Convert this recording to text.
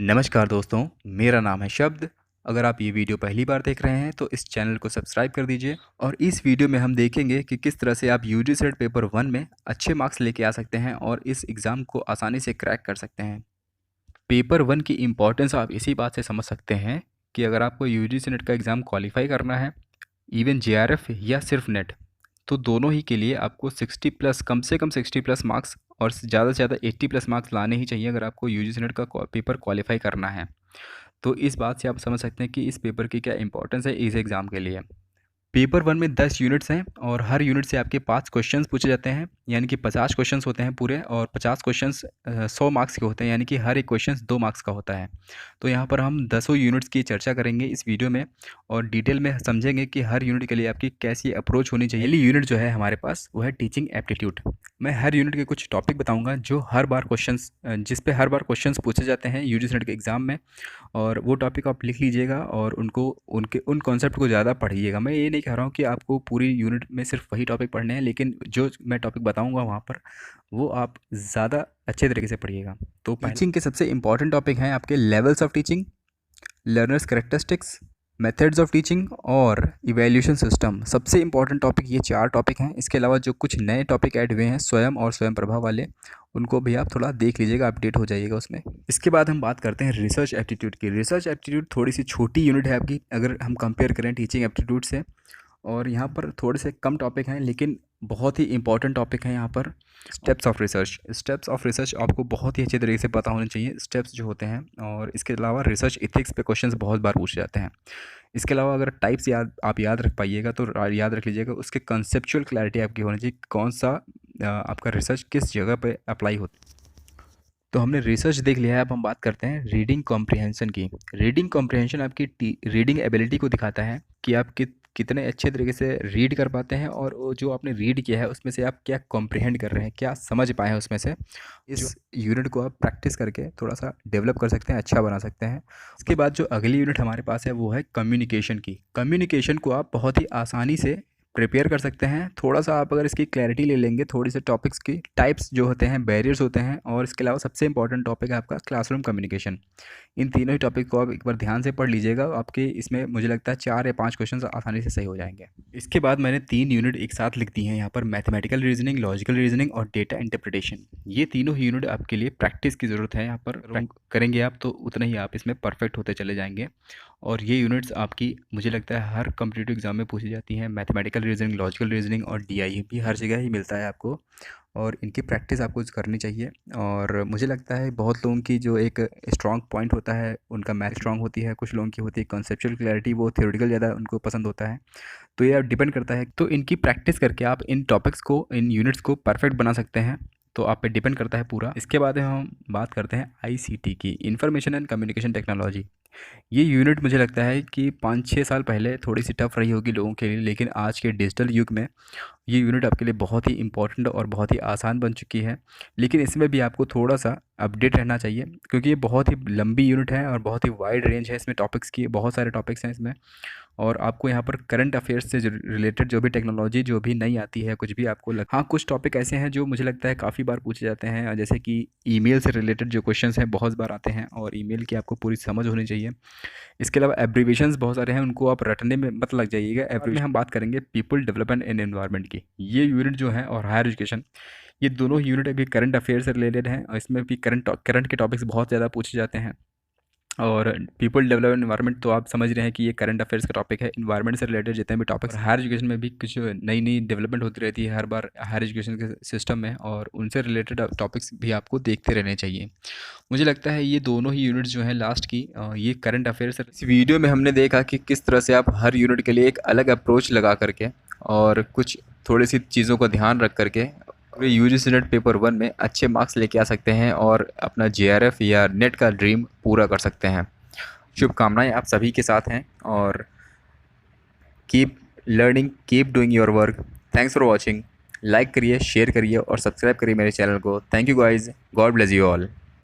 नमस्कार दोस्तों, मेरा नाम है शब्द। अगर आप ये वीडियो पहली बार देख रहे हैं तो इस चैनल को सब्सक्राइब कर दीजिए। और इस वीडियो में हम देखेंगे कि किस तरह से आप यूजी सेट पेपर 1 में अच्छे मार्क्स लेके आ सकते हैं और इस एग्ज़ाम को आसानी से क्रैक कर सकते हैं। पेपर 1 की इम्पोर्टेंस आप इसी बात से समझ सकते हैं कि अगर आपको यूजी नेट का एग्ज़ाम क्वालिफाई करना है, इवन जेआरएफ या सिर्फ नेट, तो दोनों ही के लिए आपको 60 प्लस, कम से कम 60 प्लस मार्क्स और ज़्यादा से ज़्यादा 80 प्लस मार्क्स लाने ही चाहिए अगर आपको यूजी नेट का पेपर क्वालिफाई करना है। तो इस बात से आप समझ सकते हैं कि इस पेपर की क्या इंपॉर्टेंस है इस एग्ज़ाम के लिए। पेपर 1 में 10 यूनिट्स हैं और हर यूनिट से आपके 5 क्वेश्चंस पूछे जाते हैं, यानी कि 50 क्वेश्चंस होते हैं पूरे, और 50 क्वेश्चंस 100 मार्क्स के होते हैं, यानी कि हर एक क्वेश्चन 2 मार्क्स का होता है। तो यहाँ पर हम 10 यूनिट्स की चर्चा करेंगे इस वीडियो में और डिटेल में समझेंगे कि हर यूनिट के लिए आपकी कैसी अप्रोच होनी चाहिए। पहली यूनिट जो है हमारे पास वो है टीचिंग एप्टीट्यूड। मैं हर यूनिट के कुछ टॉपिक बताऊँगा जो हर बार क्वेश्चंस जिस पे हर बार क्वेश्चंस पूछे जाते हैं यूजीसी नेट के एग्ज़ाम में, और वो टॉपिक आप लिख लीजिएगा और उनको उन कॉन्सेप्ट को ज़्यादा पढ़िएगा। मैं ये नहीं कह रहा हूँ कि आपको पूरी यूनिट में सिर्फ वही टॉपिक पढ़ने हैं, लेकिन जो मैं टॉपिक बताऊँगा वहाँ पर वो आप ज़्यादा अच्छे तरीके से पढ़िएगा। तो टीचिंग के सबसे इंपॉर्टेंट टॉपिक हैं आपके levels of teaching, learners characteristics, methods of teaching और इवैल्यूएशन सिस्टम। सबसे इंपॉर्टेंट टॉपिक ये 4 टॉपिक हैं। इसके अलावा जो कुछ नए टॉपिक ऐड हुए हैं स्वयं और स्वयं प्रभा वाले, उनको भी आप थोड़ा देख लीजिएगा, अपडेट हो जाइएगा उसमें। इसके बाद हम बात करते हैं रिसर्च एप्टीट्यूड की। रिसर्च एप्टीट्यूड थोड़ी सी छोटी यूनिट है आपकी अगर हम कंपेयर करें टीचिंग एप्टीट्यूड से, और यहाँ पर थोड़े से कम टॉपिक हैं लेकिन बहुत ही इंपॉर्टेंट टॉपिक हैं यहाँ पर। Steps of research, steps of research आपको बहुत ही अच्छे तरीके से पता होने चाहिए स्टेप्स जो होते हैं। और इसके अलावा रिसर्च एथिक्स पे क्वेश्चंस बहुत बार पूछे जाते हैं। इसके अलावा अगर टाइप्स आप याद रख पाइएगा तो याद रख लीजिएगा, उसके कंसेप्चुअल क्लैरिटी आपकी होनी चाहिए, कौन सा आपका रिसर्च किस जगह पे अप्लाई होता है। तो हमने रिसर्च देख लिया है, अब हम बात करते हैं रीडिंग कॉम्प्रिहेंशन की। रीडिंग कॉम्प्रिहेंशन आपकी रीडिंग एबिलिटी को दिखाता है कि आप कितने अच्छे तरीके से रीड कर पाते हैं, और वो जो आपने रीड किया है उसमें से आप क्या कॉम्प्रिहेंड कर रहे हैं, क्या समझ पाए हैं उसमें से। इस यूनिट को आप प्रैक्टिस करके थोड़ा सा डेवलप कर सकते हैं, अच्छा बना सकते हैं। इसके बाद जो अगली यूनिट हमारे पास है वो है कम्युनिकेशन की। कम्युनिकेशन को आप बहुत ही आसानी से प्रिपेयर कर सकते हैं। थोड़ा सा आप अगर इसकी क्लैरिटी ले लेंगे, थोड़ी से टॉपिक्स की टाइप्स जो होते हैं, बैरियर्स होते हैं, और इसके अलावा सबसे इंपॉर्टेंट टॉपिक है आपका क्लासरूम कम्युनिकेशन। इन तीनों ही टॉपिक को आप एक बार ध्यान से पढ़ लीजिएगा, आपके इसमें मुझे लगता है 4 या 5 क्वेश्चन आसानी से सही हो जाएंगे। इसके बाद मैंने 3 यूनिट एक साथ लिख दी हैं यहाँ पर, मैथमेटिकल रीजनिंग, लॉजिकल रीजनिंग और डेटा इंटरप्रिटेशन। ये तीनों ही यूनिट आपके लिए प्रैक्टिस की ज़रूरत है। यहाँ पर करेंगे आप तो उतना ही आप इसमें परफेक्ट होते चले जाएंगे। और ये यूनिट्स आपकी मुझे लगता है हर कॉम्पिटिटिव एग्जाम में पूछी जाती हैं। मैथमेटिकल रीजनिंग, लॉजिकल रीजनिंग और डीआई भी हर जगह ही मिलता है आपको, और इनकी प्रैक्टिस आपको करनी चाहिए। और मुझे लगता है बहुत लोगों की जो एक स्ट्रॉन्ग पॉइंट होता है उनका मैथ स्ट्रॉन्ग होती है, कुछ लोगों की होती है कॉन्सेप्चुअल क्लैरिटी, वो थ्योरेटिकल ज़्यादा उनको पसंद होता है। तो ये डिपेंड करता है, तो इनकी प्रैक्टिस करके आप इन टॉपिक्स को, इन यूनिट्स को परफेक्ट बना सकते हैं। तो आप पे डिपेंड करता है पूरा। इसके बाद हम बात करते हैं आईसीटी की, इंफॉर्मेशन एंड कम्युनिकेशन टेक्नोलॉजी। ये यूनिट मुझे लगता है कि 5-6 साल पहले थोड़ी सी टफ रही होगी लोगों के लिए, लेकिन आज के डिजिटल युग में ये यूनिट आपके लिए बहुत ही इंपॉर्टेंट और बहुत ही आसान बन चुकी है। लेकिन इसमें भी आपको थोड़ा सा अपडेट रहना चाहिए, क्योंकि ये बहुत ही लंबी यूनिट है और बहुत ही वाइड रेंज है इसमें टॉपिक्स की, बहुत सारे टॉपिक्स हैं इसमें। और आपको यहाँ पर करंट अफेयर्स से रिलेटेड जो भी टेक्नोलॉजी जो भी नई आती है, कुछ भी आपको हाँ, कुछ टॉपिक ऐसे हैं जो मुझे लगता है काफ़ी बार पूछे जाते हैं, जैसे कि ईमेल से रिलेटेड जो क्वेश्चंस हैं बहुत बार आते हैं, और ईमेल की आपको पूरी समझ होनी चाहिए। इसके अलावा एब्रीविएशंस बहुत सारे हैं, उनको आप रटने में मत लग जाइएगा। एब्री में हम बात करेंगे पीपल डेवलपमेंट एंड एनवायरनमेंट की। ये यूनिट जो है और हायर एजुकेशन, ये दोनों ही यूनिट अभी करंट अफेयर से रिलेटेड हैं, और इसमें भी करंट के टॉपिक्स बहुत ज़्यादा पूछे जाते हैं। और पीपल डेवलपमेंट एनवायरनमेंट तो आप समझ रहे हैं कि ये करंट अफेयर्स का टॉपिक है। इन्वायरमेंट से रिलेटेड जितने भी टॉपिक्स, हायर एजुकेशन में भी कुछ नई नई डेवलपमेंट होती रहती है हर बार हायर एजुकेशन के सिस्टम में, और उनसे रिलेटेड टॉपिक्स भी आपको देखते रहने चाहिए। मुझे लगता है ये दोनों ही यूनिट्स जो हैं लास्ट की, ये करंट अफेयर्स। इस वीडियो में हमने देखा कि किस तरह से आप हर यूनिट के लिए एक अलग अप्रोच लगा करके और कुछ थोड़ी सी चीज़ों का ध्यान रख करके पूरे यूजीसी नेट पेपर 1 में अच्छे मार्क्स लेके आ सकते हैं और अपना जेआरएफ या नेट का ड्रीम पूरा कर सकते हैं। शुभकामनाएं आप सभी के साथ हैं, और keep learning, keep doing your work. Thanks for watching. Like करिए, शेयर करिए और सब्सक्राइब करिए मेरे चैनल को। Thank you guys, God bless you all.